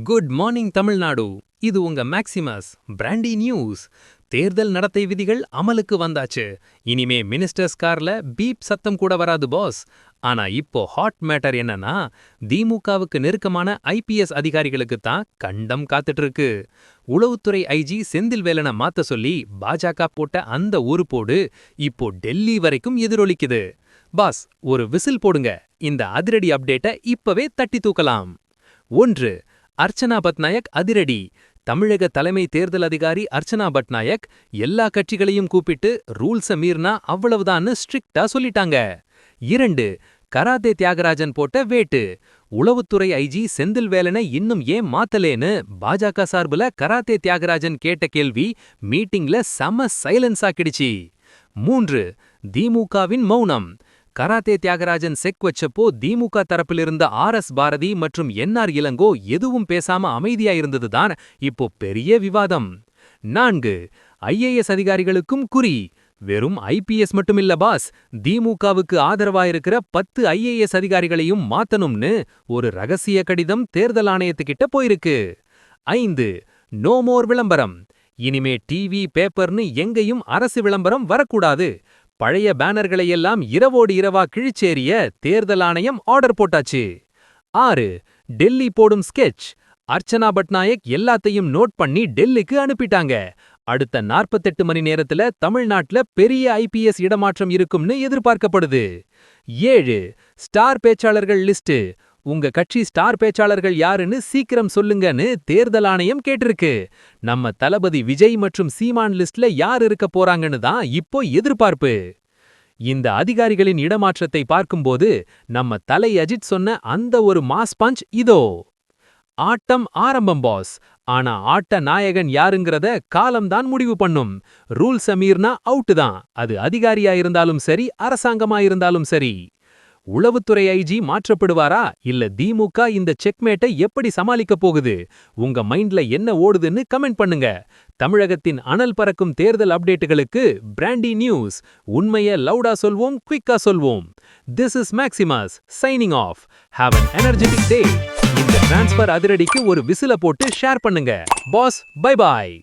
Good morning Tamil Nadu. இது உங்க Maximus brandy news. தேர்தல் நடத்தை விதிகள் அமலுக்கு வந்தாச்சு. இனிமே மினிஸ்டர்ஸ் கார்ல பீப் சத்தம் கூட வராது பாஸ். ஆனா இப்போ ஹாட் மேட்டர் என்னன்னா, திமுகவுக்கு நெருக்கமான ஐபிஎஸ் அதிகாரிகளுக்கு தான் கண்டம் காத்துட்டு இருக்கு. உளவுத்துறை ஐஜி செந்தில்வேலனை மாத்த சொல்லி பாஜக போட்ட அந்த ஒரு போடு இப்போ டெல்லி வரைக்கும் எதிரொலிக்குது. பாஸ், ஒரு விசில் போடுங்க. இந்த அதிரடி அப்டேட்டை இப்பவே தட்டி தூக்கலாம். 1. அர்ச்சனா பட்நாயக் அதிரடி. தமிழக தலைமை தேர்தல் அதிகாரி அர்ச்சனா பட்நாயக் எல்லா கட்சிகளையும் கூப்பிட்டு ரூல்ஸ மீறினா அவ்வளவுதான்னு ஸ்ட்ரிக்ட்டா சொல்லிட்டாங்க. 2. கராத்தே தியாகராஜன் போட்ட வேட்டு. உளவுத்துறை ஐஜி செந்தில்வேலனை இன்னும் ஏன் மாத்தலேன்னு பாஜக சார்புல கராத்தே தியாகராஜன் கேட்ட கேள்வி மீட்டிங்ல செம சைலன்ஸ் ஆக்கிடுச்சு. 3. திமுகவின் மௌனம். கராத்தே தியாகராஜன் செக் வச்சப்போ திமுக தரப்பிலிருந்த ஆர்.எஸ். பாரதி மற்றும் என்.ஆர். இளங்கோ எதுவும் பேசாம அமைதியா இருந்ததுதான் இப்போ பெரிய விவாதம். 4. ஐஏஎஸ் அதிகாரிகளுக்கும் குறி. வெறும் ஐபிஎஸ் மட்டுமில்ல பாஸ், திமுகவுக்கு ஆதரவாயிருக்கிற 10 ஐஏஎஸ் அதிகாரிகளையும் மாத்தணும்னு ஒரு ரகசிய கடிதம் தேர்தல் ஆணையத்துக்கிட்ட போயிருக்கு. 5. நோ மோர் விளம்பரம். இனிமே டிவி பேப்பர்னு எங்கேயும் அரசு விளம்பரம் வரக்கூடாது. பழைய பேனர்களையெல்லாம் இரவோடு இரவா கிழிச்சேரிய தேர்தல் ஆணையம் ஆர்டர் போட்டாச்சு. 6. டெல்லி போடும் ஸ்கெட்ச். அர்ச்சனா பட்நாயக் எல்லாத்தையும் நோட் பண்ணி டெல்லிக்கு அனுப்பிட்டாங்க. அடுத்த 48 மணி நேரத்துல தமிழ்நாட்டுல பெரிய ஐபிஎஸ் இடமாற்றம் இருக்கும்னு எதிர்பார்க்கப்படுது. 7. ஸ்டார் பேச்சாளர்கள் லிஸ்ட். உங்க கட்சி ஸ்டார் பேச்சாளர்கள் யாருன்னு சீக்கிரம் சொல்லுங்கன்னு தேர்தல் ஆணையம் கேட்டிருக்கு. நம்ம தளபதி விஜய் மற்றும் சீமான் லிஸ்ட்ல யார் இருக்க போறாங்கன்னு தான் இப்போ எதிர்பார்ப்பு. இந்த அதிகாரிகளின் இடமாற்றத்தை பார்க்கும்போது நம்ம தலை அஜித் சொன்ன அந்த ஒரு மாஸ் பஞ்ச் இதோ. ஆட்டம் ஆரம்பம் பாஸ். ஆனா ஆட்ட நாயகன் யாருங்கிறத காலம்தான் முடிவு பண்ணும். ரூல்ஸ மீறினா அவுட்டு தான். அது அதிகாரியா இருந்தாலும் சரி, அரசாங்கமா இருந்தாலும் சரி. உளவுத்துறை ஐஜி மாற்றப்படுவாரா இல்ல திமுக இந்த செக்மேட்டை எப்படி சமாளிக்க போகுது? உங்க மைண்ட்ல என்ன ஓடுதுன்னு கமெண்ட் பண்ணுங்க. தமிழகத்தின் அனல் பறக்கும் தேர்தல் அப்டேட்டுகளுக்கு பிராண்டி நியூஸ். உண்மைய லவுடா சொல்வோம், குவிக்கா சொல்வோம். This is Maximus signing off. Have an energetic day. இந்த டிரான்ஸ்பர் அதிரடிக்கு ஒரு விசில போட்டு ஷேர் பண்ணுங்க. பாஸ், பை பாய்.